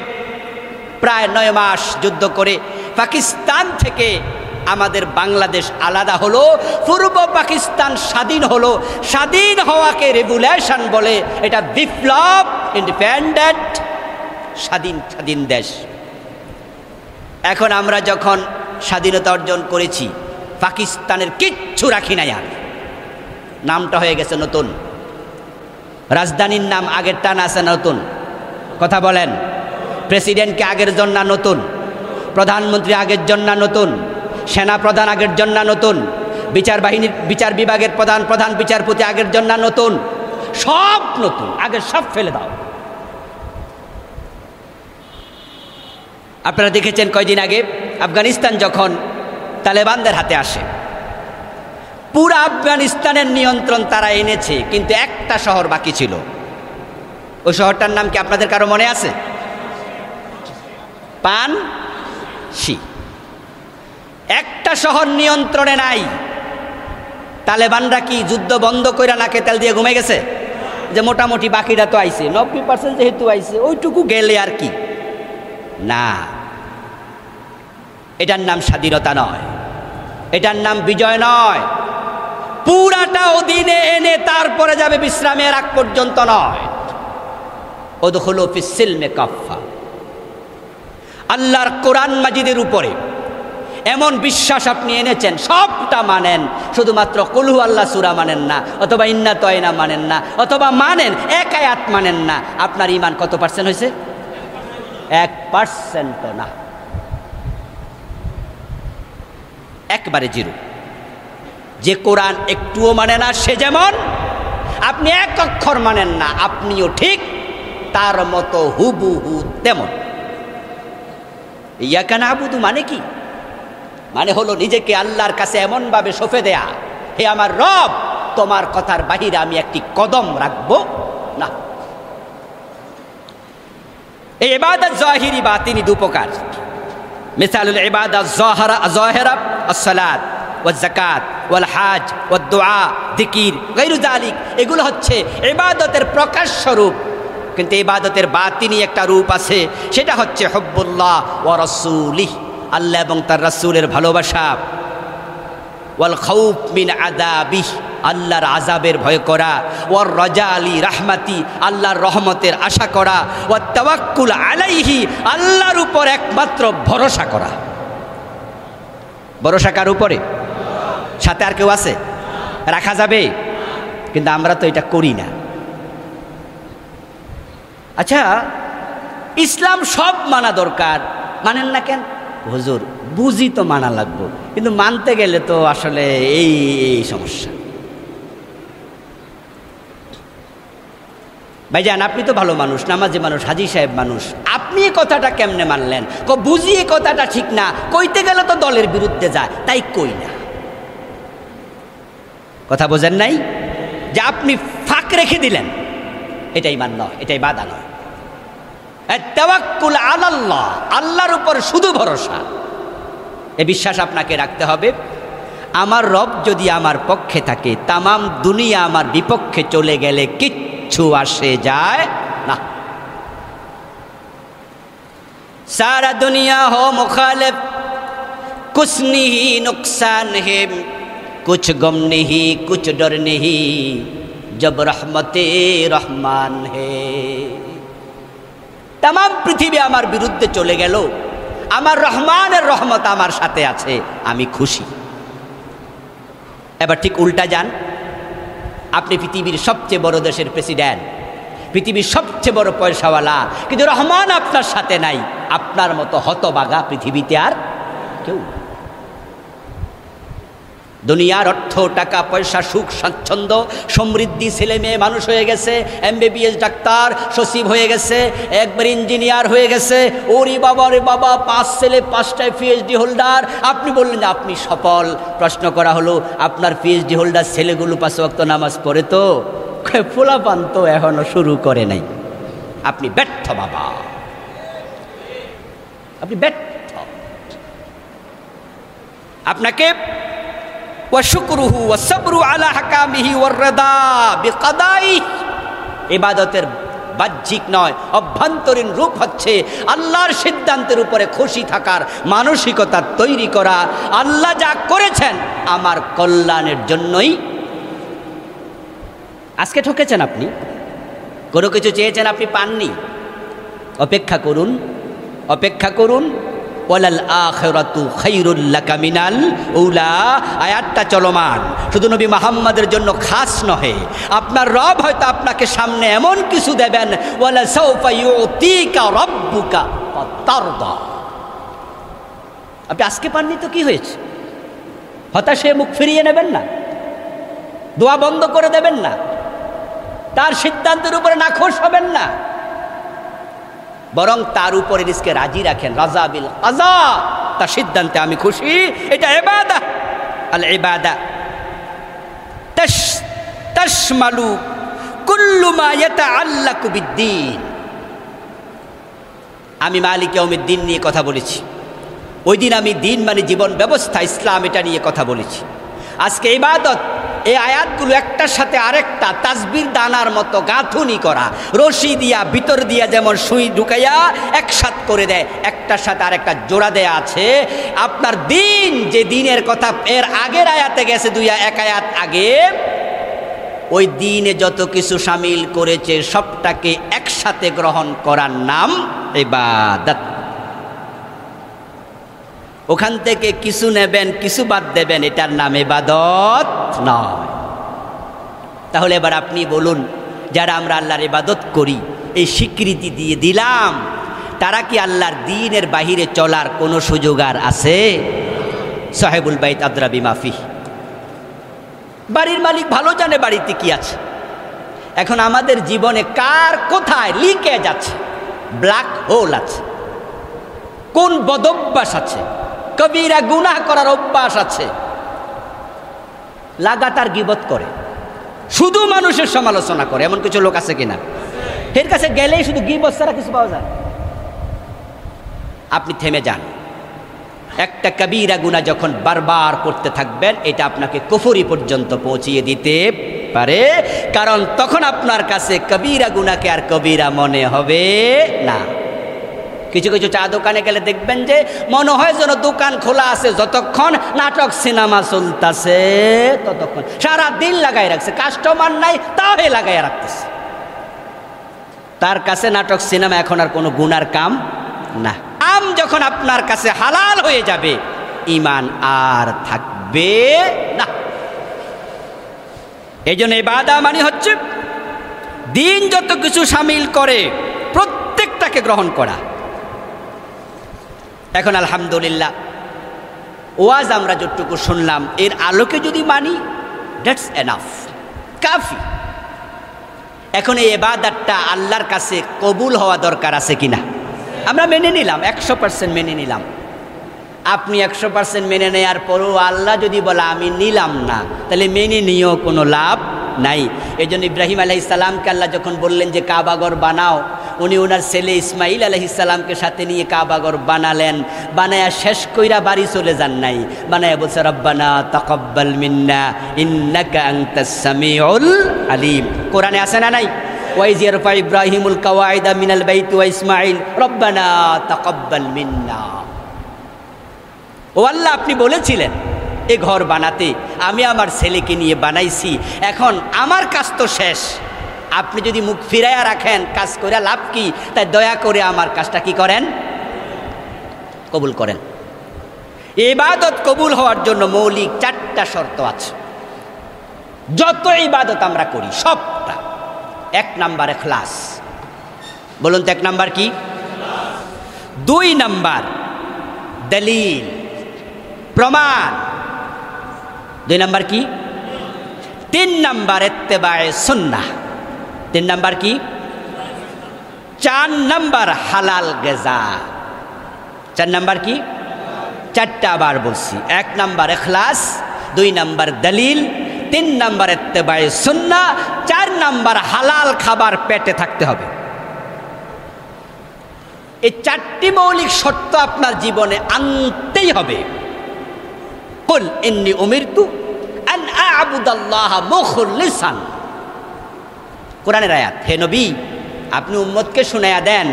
প্রায় 9 মাস যুদ্ধ করে পাকিস্তান থেকে আমাদের বাংলাদেশ আলাদা হলো, পূর্ব পাকিস্তান স্বাধীন হলো। স্বাধীন হওয়াকে রেভুলেশন বলে, এটা বিপ্লব। ইন্ডিপেন্ডেন্ট, স্বাধীন দেশ। এখন আমরা যখন স্বাধীনতা অর্জন করেছি, পাকিস্তানের কিচ্ছু রাখি নাই আর, নামটা হয়ে গেছে নতুন। রাজধানীর নাম আগেরটা না আছে নতুন? কথা বলেন। প্রেসিডেন্টকে আগের জন্য নতুন, প্রধানমন্ত্রী আগের জন্য নতুন, সেনা প্রধান আগের জন্য নতুন, বিচার বিভাগের প্রধান বিচারপতি আগের জন্য নতুন, সব নতুন। আগের সব ফেলে দাও। আপনারা দেখেছেন কয়দিন আগে আফগানিস্তান যখন তালেবানদের হাতে আসে, পুরা আফগানিস্তানের নিয়ন্ত্রণ তারা এনেছে, কিন্তু একটা শহর বাকি ছিল। ওই শহরটার নাম কি আপনাদের কারো মনে আছে? পানশি। একটা শহর নিয়ন্ত্রণে নাই। তালেবানরা কি যুদ্ধ বন্ধ কইরা নাকে তেল দিয়ে ঘুমে গেছে যে মোটামুটি বাকিরা তো আইছে, 90% যেহেতু আইছে ওইটুকু গেলে আর কি? না, এটার নাম স্বাধীনতা নয়, এটার নাম বিজয় নয়। পুরাটা অধীনে এনে তারপরে যাবে বিশ্রামের আগ পর্যন্ত নয়। উদখুলু ফিস সিলমি কাফা। আল্লাহর কোরআন মাজিদের উপরে এমন বিশ্বাস আপনি এনেছেন, সবটা মানেন, শুধুমাত্র কুল হু আল্লাহ সূরা মানেন না, অথবা ইন্না তয়না মানেন না, অথবা মানেন এক আয়াত মানেন না। আপনার ঈমান কত পার্সেন্ট হয়েছে? 1% না, একবারে জিরো। যে কোরআন একটুও মানে না সে যেমন, আপনি এক অক্ষর মানেন না, আপনিও ঠিক তার মতো হুবহু তেমন। ইয়াকা নাবুদু মানে কি? মানে হলো নিজেকে আল্লাহর কাছে এমনভাবে সঁপে দেয়া, হে আমার রব, তোমার কথার বাহিরে আমি একটি কদম রাখবো না। এই ইবাদত জাহিরি বাতিনি দুপ্রকার। মিসালুল ইবাদত যাহিরা as-সালাত ওয়াজ যাকাত ওয়াল হজ ওয়াদ দুআ যিকির গায়রু যালিক, এগুলো হচ্ছে ইবাদতের প্রকাশ্য রূপ। কিন্তু ইবাদতের বাতিনি একটা রূপ আছে, সেটা হচ্ছে হুব্বুল্লাহ ওয়া রাসূলিহ, আল্লাহ এবং তার রাসূলের ভালোবাসা। ওয়াল খাউফ মিন আযাবিহ, আল্লাহর আযাবের ভয় করা। ওয়ার রাজা আলী রাহমাতি, আল্লাহর রহমতের আশা করা। ওয়াত তাওয়াক্কুল আলাইহি, আল্লাহর উপর একমাত্র ভরসা করা। ভরসা কার উপরে? সাথে আর কেউ আছে? রাখা যাবে? কিন্তু আমরা তো এটা করি না। আচ্ছা, ইসলাম সব মানা দরকার, মানেন না কেন? হুজুর বুঝি তো মানা লাগবো, কিন্তু মানতে গেলে তো আসলে এই সমস্যা। ভাইজান, আপনি তো ভালো মানুষ, নামাজি মানুষ, হাজী সাহেব মানুষ, আপনি এই কথাটা কেমনে মানলেন? বুঝি এই কথাটা ঠিক না, কইতে গেলে তো দলের বিরুদ্ধে যায়, তাই কই না। কথা বোঝেন নাই? যে আপনি ফাঁক রেখে দিলেন, এটাই মান নয়, এটাই বাধা নয়। তাওয়াক্কুল আলাল্লাহ, আল্লাহর উপর শুধু ভরসা, এ বিশ্বাস আপনাকে রাখতে হবে। আমার রব যদি আমার পক্ষে থাকে, তামাম দুনিয়া আমার বিপক্ষে চলে গেলে কিচ্ছু আসে যায় না। সারা দুনিয়া হো মুখালিফ, কুছ নিহি নুকসান হে, কুছ গম নিহি কুছ ডর নিহি, জব রহমতে রহমান হে। তাম পৃথিবী আমার বিরুদ্ধে চলে গেল, আমার রহমানের রহমত আমার সাথে আছে, আমি খুশি। এবার ঠিক উল্টা যান, আপনি পৃথিবীর সবচেয়ে বড় দেশের প্রেসিডেন্ট, পৃথিবীর সবচেয়ে বড় পয়সাওয়ালা, কিন্তু রহমান আপনার সাথে নাই। আপনার মতো হতবাগা পৃথিবীতে আর কেউ। দুনিয়ার অর্থ, টাকা পয়সা, সুখ স্বাচ্ছন্দ্য, সমৃদ্ধি, ছেলে মেয়ে মানুষ হয়ে গেছে, MBBS ডাক্তার, সচিব হয়ে গেছে, একবার ইঞ্জিনিয়ার হয়ে গেছে, ওরে বাবা রে বাবা, 5 ছেলে 5টায় PhD হোল্ডার। আপনি বললেন আপনি সফল। প্রশ্ন করা হলো, আপনার PhD হোল্ডার ছেলেগুলো 5 ওয়াক্ত নামাজ পড়ে তো? পোলাপান তো এখনো শুরু করে নাই। আপনি ব্যর্থ বাবা, আপনি ব্যর্থ। আপনাকে ওয়াশুকরুহু ওয়াসবরু আলা হাকামিহি ওয়াররিদা বিকাদাইহি, ইবাদতের বাহ্যিক নয় অভ্যন্তরীণ রূপ হচ্ছে আল্লাহর সিদ্ধান্তের উপরে খুশি থাকার মানসিকতা তৈরি করা। আল্লাহ যা করেছেন আমার কল্যাণের জন্যই। আজকে ঠকেছেন আপনি, কোনো কিছু চেয়েছেন আপনি পাননি, অপেক্ষা করুন, অপেক্ষা করুন। ওয়ালাল আখিরাতু খায়রুল লাকা মিনাল উলা। আয়াতটা চলমান, শুধু নবী মুহাম্মাদের জন্য খাস নহে। আপনার রব হয়তো আপনাকে সামনে এমন কিছু দেবেন, ওয়ালা সাউফা ইউতিকা রাব্বুকা ফাতারদা। আপনি আজকে পাননি তো কি হয়েছে? হতাশে মুখ ফিরিয়ে নেবেন না, দোয়া বন্ধ করে দেবেন না, তার সিদ্ধান্তের উপরে নাখোশ হবেন না, বরং তার উপরে রিজকে রাজি রাখেন। রাজা বিল কাজা, তার সিদ্ধান্তে আমি খুশি। এটা ইবাদা। আল ইবাদা তাশমালু কুল্লু মা ইয়াতাআল্লাকু বিদ্দীন। আমি মালিক ইয়াউমিদ্দিন নিয়ে কথা বলেছি, ওই দিন আমি দিন মানে জীবন ব্যবস্থা, ইসলাম, এটা নিয়ে কথা বলেছি। আজকে ইবাদত, এই আয়াতগুলো একটার সাথে আরেকটা তাসবির দানার মতো গাঁথুনি করা, রশি দিয়া ভিতর দিয়া যেমন সুই ঢুকাইয়া একসাথ করে দেয়, একটার সাথে আরেকটা জোড়া দেয়া আছে। আপনার দিন, যে দিনের কথা এর আগের আয়াতে গেছে, 1 আয়াত আগে, ওই দিনে যত কিছু শামিল করেছে সবটাকে একসাথে গ্রহণ করার নাম ইবাদত। ওখান থেকে কিছু নেবেন, কিছু বাদ দেবেন, এটার নাম ইবাদত নয়। তাহলে এবার আপনি বলুন, যারা আমরা আল্লাহর ইবাদত করি, এই স্বীকৃতি দিয়ে দিলাম, তারা কি আল্লাহর দ্বীনের বাহিরে চলার কোনো সুযোগ আর আছে? সাহেবুল বাইত আদরা বিমা ফিহ। বাড়ির মালিক ভালো জানে বাড়িতে কি আছে। এখন আমাদের জীবনে কার কোথায় লিকেজ আছে, ব্ল্যাক হোল আছে, কোন বদভ্যাস আছে, কবিরা গুনাহ করার অভ্যাস আছে, লাগাতার গীবত করে, শুধু মানুষের সমালোচনা করে, এমন কিছু লোক আছে কিনা? এর কাছে গেলেই শুধু গীবত ছাড়া কিছু পাওয়া যায়। আপনি থেমে যান। একটা কবিরা গুনাহ যখন বারবার করতে থাকবেন, এটা আপনাকে কুফরি পর্যন্ত পৌঁছিয়ে দিতে পারে, কারণ তখন আপনার কাছে কবিরা গুনাহকে আর কবিরা মনে হবে না। কিছু কিছু চা দোকানে গেলে দেখবেন যে মনে হয় যেন দোকান খোলা আছে, যতক্ষণ নাটক সিনেমা চলতেছে ততক্ষণ সারা দিন লাগাই রাখছে, কাস্টমার নাই তাও লাগাই রাখতেছে। তার কাছে নাটক সিনেমা এখন আর কোনো গুনার কাম না। আম যখন আপনার কাছে হালাল হয়ে যাবে, ঈমান আর থাকবে না। এই জন্য ইবাদত মানে হচ্ছে দিন যত কিছু শামিল করে প্রত্যেকটাকে গ্রহণ করা। এখন আলহামদুলিল্লাহ, ওয়াজ আমরা যতটুকু শুনলাম এর আলোকে যদি মানি, দ্যাটস এনাফ, কাফি। এখন এই ইবাদতটা আল্লাহর কাছে কবুল হওয়া দরকার আছে কিনা? আমরা মেনে নিলাম, 100% মেনে নিলাম। আপনি 100% মেনে নেওয়ার পরও আল্লাহ যদি বলে আমি নিলাম না, তাহলে মেনে নিয়েও কোনো লাভ নাই। এই জন্য ইব্রাহিম আলাইহিস সালামকে আল্লাহ যখন বললেন যে কাবাঘর বানাও, উনি ওনার ছেলে ইসমাইল আলাইহিস সালামকে সাথে নিয়ে কাবাঘর বানালেন। বানায়া শেষ কইরা বাড়ি চলে যান নাই, বানায়া বলছে রব্বানা তাকাব্বাল মিন্না ইন্নাকা আনতাস সামিউল আলিম। কোরআনে আছে না নাই? ওয়াইজ ইয়ারফা ইব্রাহিমুল কাওয়াইদা মিনাল বাইতি ওয়া ইসমাইল রব্বানা তাকাব্বাল মিন্না। ও আল্লাহ, আপনি বলেছিলেন এ ঘর বানাতে, আমি আমার ছেলেকে নিয়ে বানাইছি, এখন আমার কাজ তো শেষ, আপনি যদি মুখ ফিরাইয়া রাখেন কাজ করে লাভ কি? তাই দয়া করে আমার কাজটা কি করেন, কবুল করেন। ইবাদত কবুল হওয়ার জন্য মৌলিক 4টা শর্ত আছে। যত ইবাদত আমরা করি সবটা। 1 নাম্বার ইখলাস। বলুন তো 1 নাম্বার কি? 2 নাম্বার দলিল, প্রমাণ। 2 নাম্বার কি? 3 নাম্বার ইত্তেবায়ে সুন্নাহ। 3 নাম্বার কি? 4 নাম্বার হালাল গিজা। 4 নাম্বার কি? 4টা আবার বলছি। 1 নাম্বার ইখলাস, 2 নাম্বার দলিল, 3 নাম্বার ইত্তেবায়ে সুন্নাহ, 4 নাম্বার হালাল খাবার পেটে থাকতে হবে। এই 4টি মৌলিক শর্ত আপনার জীবনে আনতেই হবে। কুল ইন্নী উমিরতু আন আ'বুদাল্লাহা মুখলিসান। কোরআনের আয়াত। হে নবী, আপনি উম্মতকে শুনাইয়া দেন,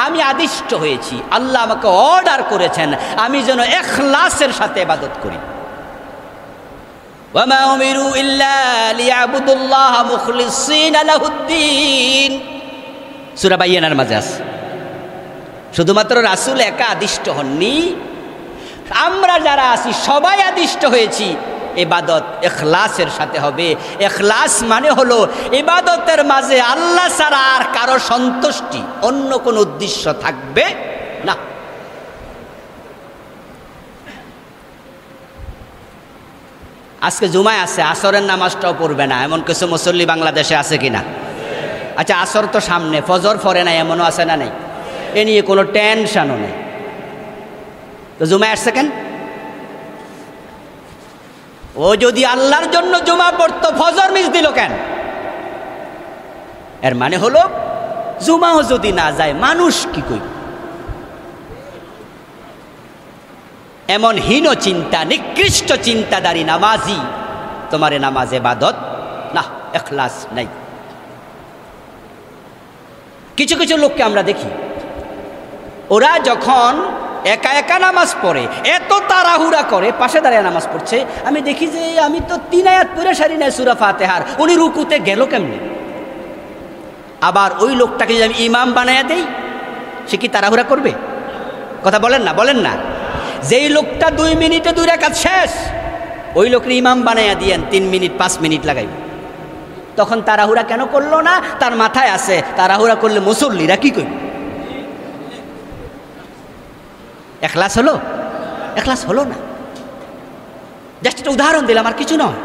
আমি আদিষ্ট হয়েছি, আল্লাহ আমাকে অর্ডার করেছেন আমি যেন ইখলাসের সাথে ইবাদত করি। ওয়া মা উমিরু ইল্লা লিয়াবুদুল্লাহা মুখলিসিনা লাহুদ্দিন। সূরা বাইয়ানার মাঝে আছে। শুধুমাত্র রাসূল একা আদিষ্ট হননি, আমরা যারা আছি সবাই আদিষ্ট হয়েছি ইবাদত ইখলাসের সাথে হবে। ইখলাস মানে হলো ইবাদতের মাঝে আল্লাহ ছাড়া আর কারো সন্তুষ্টি, অন্য কোনো উদ্দেশ্য থাকবে না। আজকে জুমায় আছে, আসরের নামাজটাও পড়বে না, এমন কিছু মুসল্লি বাংলাদেশে আছে কিনা? আচ্ছা, আসর তো সামনে, ফজর পড়ে নাই, এমনও আছে না? নেই। এ নিয়ে কোনো টেনশনও নেই। তো জুমায় আসছে কেন? ও যদি আল্লাহর জন্য জুমা পড়তো, ফজর মিস দিল কেন? এর মানে হলো জুমাও যদি না যায় মানুষ কি কই? এমন হীন চিন্তা, নিকৃষ্ট চিন্তাধারী নামাজি, তোমার নামাজ ইবাদত না, ইখলাস নাই। কিছু কিছু লোককে আমরা দেখি, ওরা যখন একা একা নামাজ পড়ে এত তাড়াহুড়া করে, পাশে দাঁড়িয়ে নামাজ পড়ছে, আমি দেখি যে আমি তো 3 আয়াত পড়ে সারি নাই সূরা ফাতিহার, উনি রুকুতে গেল কেমনে? আবার ওই লোকটাকে যদি আমি ইমাম বানায়া দেই, সে কি তাড়াহুড়া করবে? কথা বলেন না, বলেন না। যেই লোকটা 2 মিনিটে 2 রাকাত শেষ, ওই লোকের ইমাম বানায়া দিয়েন 3 মিনিট 5 মিনিট লাগাইবে। তখন তাড়াহুড়া কেন করলো না? তার মাথায় আছে তাড়াহুড়া করলে মুসল্লিরা কি করবে। ইখলাস হলো? ইখলাস হলো না। জাস্ট একটা উদাহরণ দিলাম, আর কিছু নয়।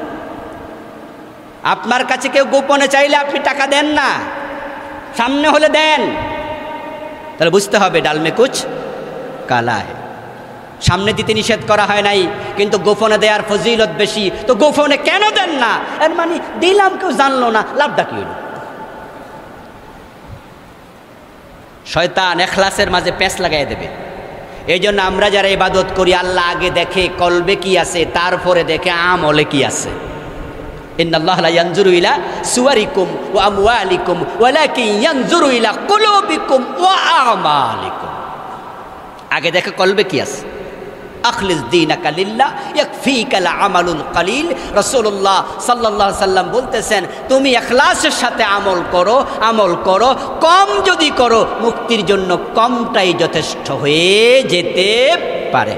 আপনার কাছে কেউ গোপনে চাইলে আপনি টাকা দেন না, সামনে হলে দেন। তাহলে বুঝতে হবে ডাল মে কুছ কালা হে। সামনে দিতে নিষেধ করা হয় নাই, কিন্তু গোপনে দেওয়ার ফজিলত বেশি। তো গোপনে কেন দেন না? এর মানে দিলাম, কেউ জানলো না, লাভটা কি হইল? শয়তান ইখলাসের মাঝে পেঁচ লাগাই দেবে। এই জন্য আমরা যারা ইবাদত করি, আল্লাহ আগে দেখে কলবে কি আছে, তারপরে দেখে আমলে কি আছে। ইন্নাল্লাহা লা ইয়ানজুরু ইলা সুওয়ারিকুম ওয়া আমওয়ালিকুম ওয়ালাকিন ইয়ানজুরু ইলা কুলুবিকুম ওয়া আমালিকুম। আগে দেখে কলবে কি আছে। আখলিস দীনাকা লিল্লাহ ইয়াকফিকাল আমালুল কলিল। রাসূলুল্লাহ সাল্লাল্লাহু আলাইহি সাল্লাম বলতেছেন, তুমি ইখলাসের সাথে আমল করো, আমল করো, কম যদি করো মুক্তির জন্য কমটাই যথেষ্ট হয়ে যেতে পারে।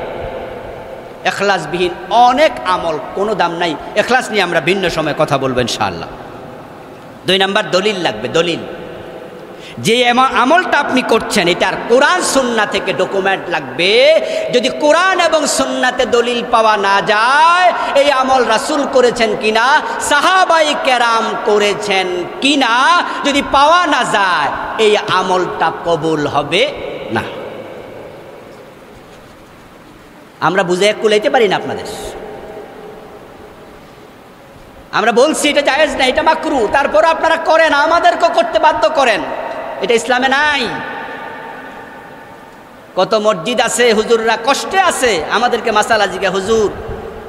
ইখলাসবিহীন অনেক আমল, কোনো দাম নাই। ইখলাস নিয়ে আমরা ভিন্ন সময় কথা বলবো ইনশাআল্লাহ। 2 নাম্বার দলিল লাগবে। দলিল, যে আমলটা আপনি করছেন এটার কোরআন সুন্নাহ থেকে ডকুমেন্ট লাগবে। যদি কোরআন এবং সুন্নাতে দলিল পাওয়া না যায়, এই আমল রাসূল করেছেন কিনা, সাহাবায়ে কেরাম করেছেন কিনা, যদি পাওয়া না যায় এই আমলটা কবুল হবে না। আমরা বুঝে কুলাইতে পারি না আপনাদের। আমরা বলছি এটা জায়েজ না, এটা মাকরু, তারপর আপনারা করেন, আমাদেরকে করতে বাধ্য করেন। এটা ইসলামে নাই। কত মসজিদ আছে, হুজুররা কষ্টে আছে, আমাদেরকে মাসালা জিজ্ঞাসা, হুজুর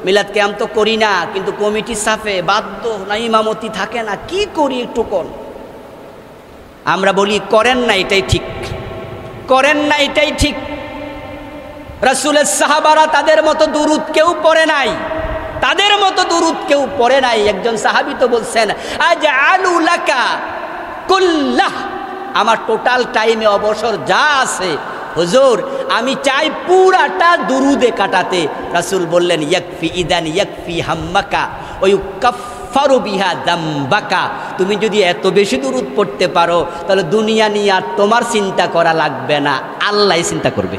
মিলাদ কিয়াম তো করি না, কিন্তু কমিটি সাফে বাধ্য না, ইমামতি থাকে না, কি করি একটু কোন? আমরা বলি করেন না, এটাই ঠিক, করেন না এটাই ঠিক। রাসূলের সাহাবারা তাদের মতো দুরুদ কেউ পড়ে নাই, তাদের মতো দুরুদ কেউ পড়ে নাই। একজন সাহাবী তো বলছেন, আজআলু লাকা কুল্লাহ, আমার টোটাল টাইমে অবসর যা আছে হুজুর আমি চাই পুরাটা দুরুদে কাটাতে। রাসূল বললেন, ইয়াকফি ইদান ইয়াকফি হাম্মাকা ওয়া ইউকাফ ইউকাফফারু বিহা যামবাকা, তুমি যদি এত বেশি দুরূদ পড়তে পারো তাহলে দুনিয়া নিয়ে আর তোমার চিন্তা করা লাগবে না, আল্লাহই চিন্তা করবে।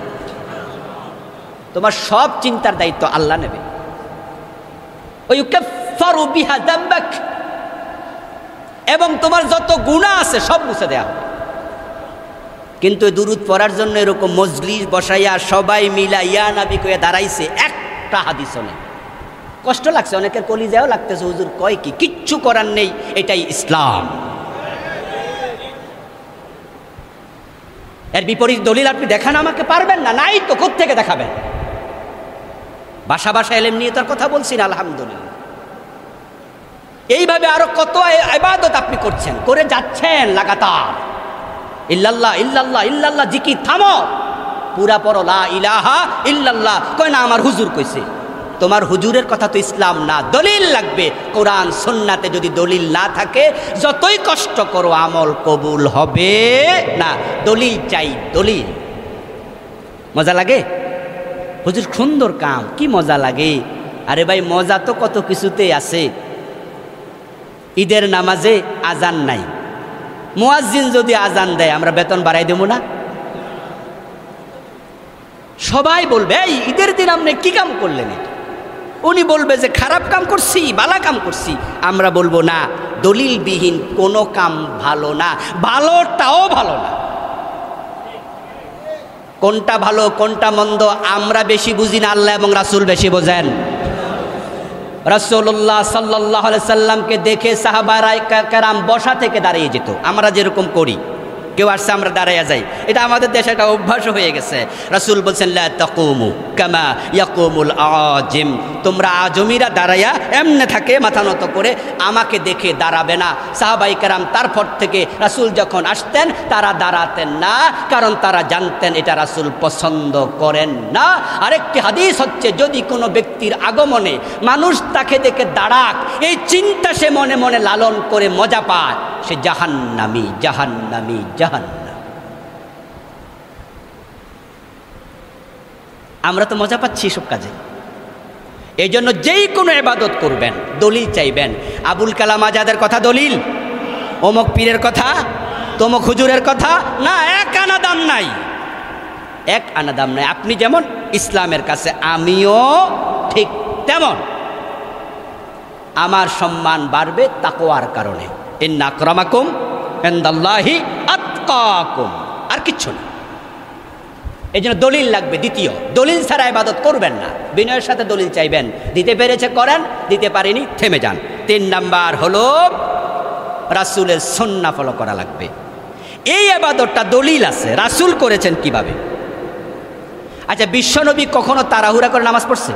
তোমার সব চিন্তার দায়িত্ব আল্লাহ নেবে। ইউকাফফারু বিহা যামবাক, এবং তোমার যত গুনাহ আছে সব মুছে দেয়া হবে। কিন্তু দুরূদ পড়ার জন্য এরকম মজলিস বসাইয়া সবাই মিলা ইয়া নবী কইয়া দাঁড়াইছে, একটা হাদিসও নেই। কষ্ট লাগছে, অনেকের কলিজাও লাগতেছে, হুজুর কয় কি, কিচ্ছু করার নেই, এটাই ইসলাম। এর বিপরীত দলিল আপনি দেখান আমাকে পারবেন না, নাই তো কোত্থেকে দেখাবেন? ভাষা ভাষা এলেম নিয়ে তার কথা বলছি না, আলহামদুলিল্লাহ। এইভাবে আরো কত ইবাদত আপনি করছেন, করে যাচ্ছেন লাগাতার। ইল্লাল্লাহ ইল্লাল্লাহ ইল্লাল্লাহ জিকির থামো, পুরা পড়ো লা ইলাহা ইল্লাল্লাহ। কয় না আমার হুজুর কইছে। তোমার হুজুরের কথা তো ইসলাম না, দলিল লাগবে। কোরআন সুন্নাতে যদি দলিল না থাকে যতই কষ্ট করো আমল কবুল হবে না। দলিল চাই, দলিল। মজা লাগে হুজুর, সুন্দর কাম, কি মজা লাগে। আরে ভাই মজা তো কত কিছুতেই আছে। ঈদের নামাজে আজান নাই, মুয়াজ্জিন যদি আজান দেয় আমরা বেতন বাড়াই দেবো না? সবাই বলবে এই ঈদের দিন আপনি কি কাম করলেন? উনি বলবে যে খারাপ কাম করছি, ভালো কাম করছি। আমরা বলবো না, দলিলবিহীন কোনো কাম ভালো না, ভালোটাও ভালো না। কোনটা ভালো কোনটা মন্দ আমরা বেশি বুঝি না, আল্লাহ এবং রাসূল বেশি বোঝেন। রাসূলুল্লাহ সাল্লাল্লাহু আলাইহি সাল্লামকে দেখে সাহাবায়ে কেরাম বসা থেকে দাঁড়িয়ে যেত, আমরা যেরকম করি। কেউ আসছে আমরা দাঁড়াইয়া যাই, এটা আমাদের দেশে একটা অভ্যাস হয়ে গেছে। রাসূল বলছেন লা তাকুমু কামা ইয়াকুমুল আজিম, তোমরা আজমিরা দাঁড়াইয়া এমনে থাকে মাথা নত করে, আমাকে দেখে দাঁড়াবে না। সাহাবায়ে কেরাম তারপর থেকে রাসূল যখন আসতেন তারা দাঁড়াতেন না, কারণ তারা জানতেন এটা রাসূল পছন্দ করেন না। আরেকটি হাদিস হচ্ছে, যদি কোনো ব্যক্তির আগমনে মানুষ তাকে দেখে দাঁড়াক, এই চিন্তা সে মনে মনে লালন করে মজা পায়, সে জাহান্নামী জাহান্নামী জাহান্নাম। আমরা তো মজা পাচ্ছি সব কাজে। এই জন্য যেই কোনো ইবাদত করবেন দলিল চাইবেন। আবুল কালাম আজাদের কথা দলিল, অমুক পীরের কথা, তমুক হুজুরের কথা না, এক আনা দাম নাই, এক আনা দাম নাই। আপনি যেমন ইসলামের কাছে, আমিও ঠিক তেমন। আমার সম্মান বাড়বে তাকওয়ার কারণে। ইন্না আকরামাকুম ইনদাল্লাহি আতকাকুম, আর কিচ্ছু না। এই জন্য দলিল লাগবে। দ্বিতীয়, দলিল ছাড়া ইবাদত করবেন না, বিনয়ের সাথে দলিল চাইবেন। দিতে পেরেছে করেন, দিতে পারেনি থেমে যান। 3 নাম্বার হলো রাসূলের সুন্নাহ ফলো করা লাগবে। এই ইবাদতটা দলিল আছে, রাসূল করেছেন কিভাবে। আচ্ছা, বিশ্বনবী কখনো তাড়াহুড়া করে নামাজ পড়ছে?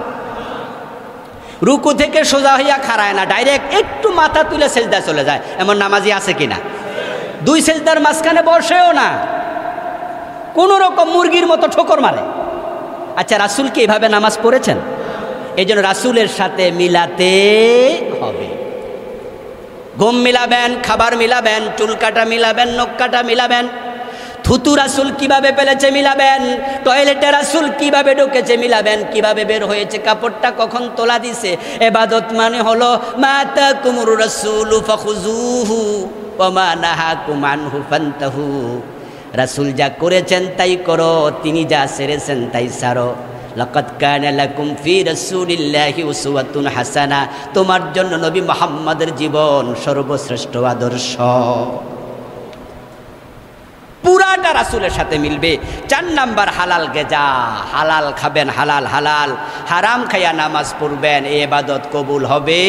রুকু থেকে সোজা হইয়া খাড়ায় না, ডাইরেক্ট একটু মাথা তুলে সেজদা চলে যায়, এমন নামাজি আছে কিনা? 2 সেজদার মাঝখানে বসেও না, কোন রকম মুরগির মতো ঠোকর মারে। আচ্ছা, রাসূল কি এভাবে নামাজ পড়েছেন? এই জন্য রাসূলের সাথে মিলাতে হবে। ঘুম মিলাবেন, খাবার মিলাবেন, চুল কাটা মিলাবেন, নখ কাটা মিলাবেন, থুতু রাসূল কিভাবে ফেলেছে মিলাবেন, টয়লেটে রাসূল কিভাবে ঢুকেছে মিলাবেন, কিভাবে বের হয়েছে, কাপড়টা কখন তোলা দিছে। ইবাদত মানে হলো মা তাকুমুর রাসূলু ফাখুযুহু ওয়া মা নাহাকুম আনহু ফান্তাহু। রাসূল যা করেছেন তাই করো, তিনি যা ছেড়েছেন তাই ছাড়ো। লাকাদ কানা লাকুম ফি রাসূলিল্লাহি উসওয়াতুন হাসানা, তোমার জন্য নবী মুহাম্মদের জীবন সর্বশ্রেষ্ঠ আদর্শ। পুরাটা রাসূলের সাথে মিলবে। 4 নাম্বার হালাল গেজা, হালাল খাবেন, হালাল হালাল। হারাম খাইয়া নামাজ পড়বেন, এই ইবাদত কবুল হবে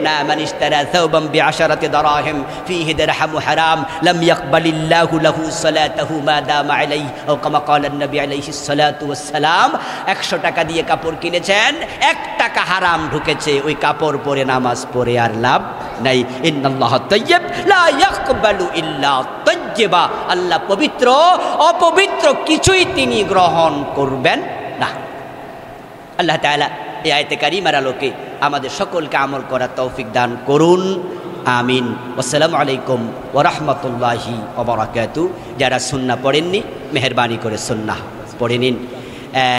না। মান ইশতারা সাওবাম বিআশারাতি দারাহিম ফীহি দিরহামু হারাম লাম ইয়াকবালিল্লাহু লাহু সালাতাহু মা দামা আলাইহি ও কামা ক্বালা নবী আলাইহিস সালাতু ওয়াস সালাম। 100 টাকা দিয়ে কাপড় কিনেছেন, 1 টাকা হারাম ঢুকেছে, ওই কাপড় পরে নামাজ পড়ে আর লাভ নাই। ইন্নাল্লাহা তাইয়্যিব লা ইয়াকবালু ইল্লা তাইয়্যিবা, আল্লাহ পবিত্র, অপবিত্র কিছুই তিনি গ্রহণ করবেন না। আল্লাহ তাআলা এই আয়াতে কারিমার আলোকে আমাদের সকলকে আমল করার তৌফিক দান করুন, আমিন। আসসালামু আলাইকুম ওয়া রাহমাতুল্লাহি ওয়া বারাকাতুহু। যারা সুন্নাহ পড়েননি মেহেরবানি করে সুন্নাহ পড়ে নিন।